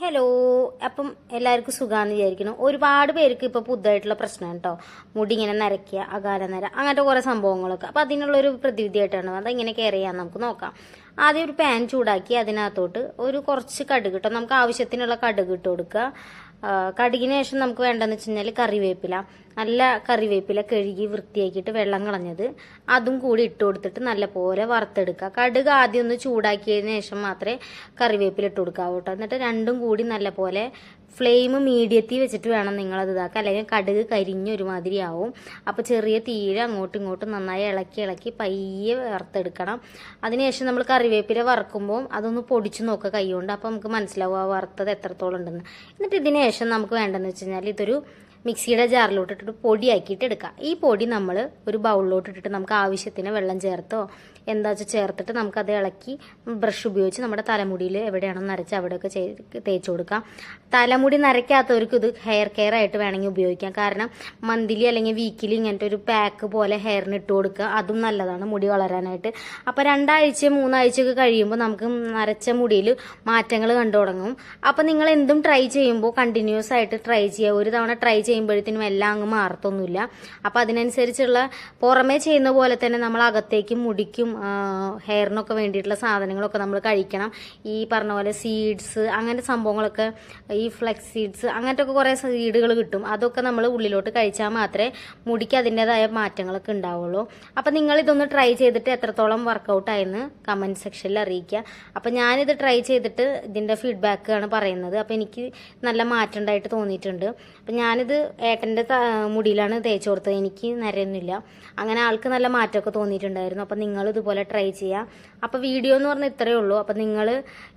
Hello. അപ്പം എല്ലാവർക്കും സുഖമാണെന്ന് വിചാരിക്കണം. ഒരുപാട് പേർക്ക് ഇപ്പോൾ പുതുതായിട്ടുള്ള പ്രശ്നം കേട്ടോ, മുടി ഇങ്ങനെ നരയ്ക്കുക, അകാല നര, അങ്ങനത്തെ കുറേ സംഭവങ്ങളൊക്കെ. അപ്പം അതിനുള്ളൊരു പ്രതിവിധിയായിട്ടാണ് അതെങ്ങനെ കെയർ ചെയ്യാൻ നമുക്ക് നോക്കാം. ആദ്യം ഒരു പാൻ ചൂടാക്കി അതിനകത്തോട്ട് ഒരു കുറച്ച് കടുക് കേട്ടോ, നമുക്ക് ആവശ്യത്തിനുള്ള കടുക് ഇട്ട് കൊടുക്കുക. കടുകിന് ശേഷം നമുക്ക് വേണ്ടതെന്ന് വെച്ച് കഴിഞ്ഞാൽ കറിവേപ്പില, നല്ല കറിവേപ്പില കഴുകി വൃത്തിയാക്കിയിട്ട് വെള്ളം കളഞ്ഞത് അതും കൂടി ഇട്ട് കൊടുത്തിട്ട് നല്ലപോലെ വറുത്തെടുക്കുക. കടുക് ആദ്യം ഒന്ന് ചൂടാക്കിയതിന് ശേഷം മാത്രമേ കറിവേപ്പില ഇട്ട് കൊടുക്കാവൂ കേട്ടോ. എന്നിട്ട് രണ്ടും കൂടി നല്ലപോലെ ഫ്ലെയിം മീഡിയത്തിൽ വെച്ചിട്ട് വേണം നിങ്ങളത് ഇതാക്കുക, അല്ലെങ്കിൽ കടുക് കരിഞ്ഞൊരുമാതിരി ആവും. അപ്പോൾ ചെറിയ തീയിൽ അങ്ങോട്ടും ഇങ്ങോട്ടും നന്നായി ഇളക്കി ഇളക്കി പയ്യെ വറുത്തെടുക്കണം. അതിനുശേഷം നമ്മൾ കറിവേപ്പില വറുക്കുമ്പോൾ അതൊന്ന് പൊടിച്ച് നോക്കുക കൈകൊണ്ട്, അപ്പോൾ നമുക്ക് മനസ്സിലാവും ആ വറുത്തത് എത്രത്തോളം ഉണ്ടെന്ന്. എന്നിട്ട് ഇതിന് ശേഷം നമുക്ക് വേണ്ടതെന്ന് വെച്ച് കഴിഞ്ഞാൽ ഇതൊരു മിക്സിയുടെ ജാറിലോട്ട് ഇട്ടിട്ട് പൊടിയാക്കിയിട്ട് എടുക്കാം. ഈ പൊടി നമ്മൾ ഒരു ബൗളിലോട്ട് ഇട്ടിട്ട് നമുക്ക് ആവശ്യത്തിന് വെള്ളം ചേർത്തോ എന്താ വെച്ചാൽ ചേർത്തിട്ട് നമുക്കത് ഇളക്കി ബ്രഷ് ഉപയോഗിച്ച് നമ്മുടെ തലമുടിയിൽ എവിടെയാണോ നരച്ച് അവിടെയൊക്കെ തേച്ച് കൊടുക്കാം. തലമുടി നരയ്ക്കാത്തവർക്ക് ഇത് ഹെയർ കെയർ ആയിട്ട് വേണമെങ്കിൽ ഉപയോഗിക്കാം. കാരണം മന്ത്ലി അല്ലെങ്കിൽ വീക്കിലി ഇങ്ങനത്തെ ഒരു പാക്ക് പോലെ ഹെയറിന് ഇട്ട് കൊടുക്കുക, അതും നല്ലതാണ് മുടി വളരാനായിട്ട്. അപ്പോൾ 2 ആഴ്ച 3 ആഴ്ചയൊക്കെ കഴിയുമ്പോൾ നമുക്ക് നരച്ച മുടിയിൽ മാറ്റങ്ങൾ കണ്ടു തുടങ്ങും. അപ്പോൾ നിങ്ങൾ എന്തും ട്രൈ ചെയ്യുമ്പോൾ കണ്ടിന്യൂസ് ആയിട്ട് ട്രൈ ചെയ്യുക. ഒരു തവണ ട്രൈ ചെയ്യുമ്പോഴത്തേനും എല്ലാം അങ്ങ് മാറത്തൊന്നുമില്ല. അപ്പോൾ അതിനനുസരിച്ചുള്ള പുറമേ ചെയ്യുന്ന പോലെ തന്നെ നമ്മൾ അകത്തേക്കും മുടിക്കും ഹെയറിനൊക്കെ വേണ്ടിയിട്ടുള്ള സാധനങ്ങളൊക്കെ നമ്മൾ കഴിക്കണം. ഈ പറഞ്ഞ പോലെ സീഡ്സ് അങ്ങനത്തെ സംഭവങ്ങളൊക്കെ, ഈ ഫ്ലെക്സ് സീഡ്സ് അങ്ങനത്തെ ഒക്കെ കുറേ സീഡുകൾ കിട്ടും. അതൊക്കെ നമ്മൾ ഉള്ളിലോട്ട് കഴിച്ചാൽ മാത്രമേ മുടിക്ക് അതിൻ്റെതായ മാറ്റങ്ങളൊക്കെ ഉണ്ടാവുള്ളൂ. അപ്പം നിങ്ങളിതൊന്ന് ട്രൈ ചെയ്തിട്ട് എത്രത്തോളം വർക്കൗട്ട് ആയെന്ന് കമൻറ്റ് സെക്ഷനിൽ അറിയിക്കുക. അപ്പം ഞാനിത് ട്രൈ ചെയ്തിട്ട് ഇതിൻ്റെ ഫീഡ്ബാക്കാണ് പറയുന്നത്. അപ്പം എനിക്ക് നല്ല മാറ്റം ഉണ്ടായിട്ട് തോന്നിയിട്ടുണ്ട്. അപ്പം ഞാനിത് ഏട്ടൻ്റെ മുടിയിലാണ് തേച്ച് കൊടുത്തത്, എനിക്ക് നരയൊന്നുമില്ല. അങ്ങനെ ആൾക്ക് നല്ല മാറ്റമൊക്കെ തോന്നിയിട്ടുണ്ടായിരുന്നു. അപ്പം നിങ്ങൾ ഇതുപോലെ ട്രൈ ചെയ്യുക. അപ്പോൾ വീഡിയോ എന്ന് പറഞ്ഞാൽ ഇത്രയേ ഉള്ളൂ. അപ്പോൾ നിങ്ങൾ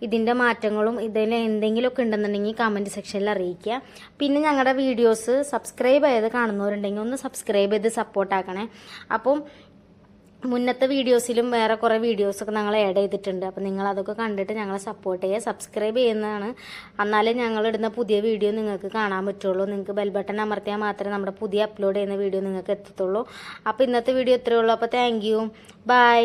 ഇതിൻ്റെ മാറ്റങ്ങളും ഇതിൽ എന്തെങ്കിലുമൊക്കെ ഉണ്ടെന്നുണ്ടെങ്കിൽ കമൻറ്റ് സെക്ഷനിൽ അറിയിക്കുക. പിന്നെ ഞങ്ങളുടെ വീഡിയോസ് സബ്സ്ക്രൈബ് ചെയ്ത് കാണുന്നവരുണ്ടെങ്കിൽ ഒന്ന് സബ്സ്ക്രൈബ് ചെയ്ത് സപ്പോർട്ടാക്കണേ. അപ്പം മുന്നത്തെ വീഡിയോസിലും വേറെ കുറേ വീഡിയോസൊക്കെ ഞങ്ങൾ ആഡ് ചെയ്തിട്ടുണ്ട്. അപ്പോൾ നിങ്ങൾ അതൊക്കെ കണ്ടിട്ട് ഞങ്ങളെ സപ്പോർട്ട് ചെയ്യുക, സബ്സ്ക്രൈബ് ചെയ്യുന്നതാണ്. എന്നാലേ ഞങ്ങളിടുന്ന പുതിയ വീഡിയോ നിങ്ങൾക്ക് കാണാൻ പറ്റുള്ളൂ. നിങ്ങൾക്ക് ബെൽ ബട്ടൺ അമർത്തിയാൽ മാത്രമേ നമ്മുടെ പുതിയ അപ്ലോഡ് ചെയ്യുന്ന വീഡിയോ നിങ്ങൾക്ക് എത്തത്തുള്ളൂ. അപ്പോൾ ഇന്നത്തെ വീഡിയോ ഇത്രയേ ഉള്ളൂ. അപ്പോൾ താങ്ക് യു, ബൈ.